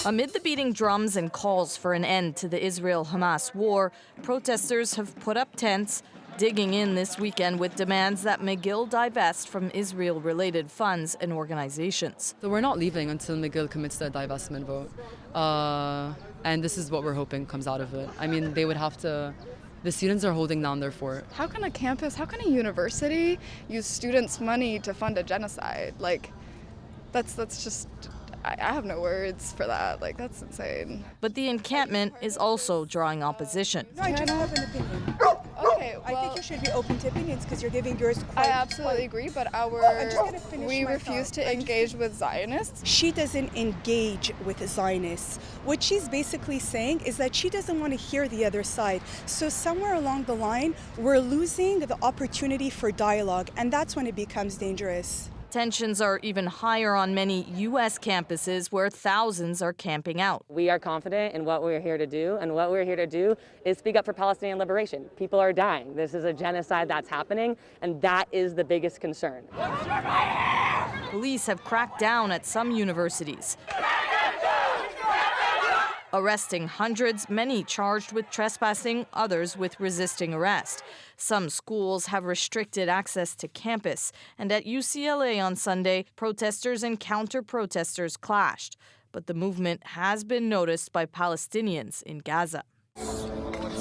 Amid the beating drums and calls for an end to the Israel-Hamas war, protesters have put up tents, digging in this weekend with demands that McGill divest from Israel-related funds and organizations. So we're not leaving until McGill commits their divestment vote. And this is what we're hoping comes out of it. I mean, they would have to... The students are holding down their fort. How can a university use students' money to fund a genocide? Like, that's just... I have no words for that. Like, that's insane. But the encampment is also drawing opposition. No, I just have an opinion. Okay, well, I think you should be open to opinions because you're giving yours quite... I absolutely agree, but we refuse to engage with Zionists. She doesn't engage with Zionists. What she's basically saying is that she doesn't want to hear the other side. So somewhere along the line, we're losing the opportunity for dialogue, and that's when it becomes dangerous. Tensions are even higher on many U.S. campuses where thousands are camping out. We are confident in what we're here to do, and what we're here to do is speak up for Palestinian liberation. People are dying. This is a genocide that's happening, and that is the biggest concern. Police have cracked down at some universities, arresting hundreds, many charged with trespassing, others with resisting arrest. Some schools have restricted access to campus, and at UCLA on Sunday, protesters and counter-protesters clashed. But the movement has been noticed by Palestinians in Gaza.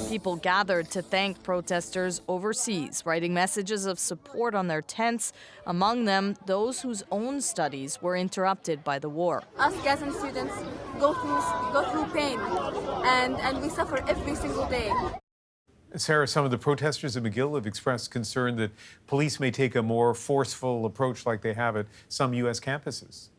People gathered to thank protesters overseas, writing messages of support on their tents, among them those whose own studies were interrupted by the war. Us Gazan students go through pain, and we suffer every single day. Sarah, some of the protesters at McGill have expressed concern that police may take a more forceful approach like they have at some U.S. campuses.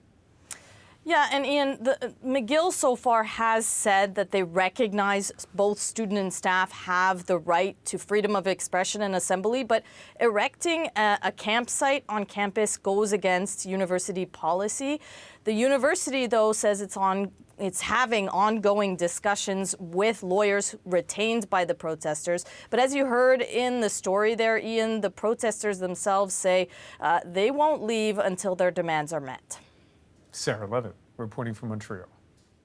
Yeah, and Ian, McGill so far has said that they recognize both student and staff have the right to freedom of expression and assembly, but erecting a campsite on campus goes against university policy. The university, though, says it's having ongoing discussions with lawyers retained by the protesters. But as you heard in the story there, Ian, the protesters themselves say they won't leave until their demands are met. Sarah Levitt reporting from Montreal.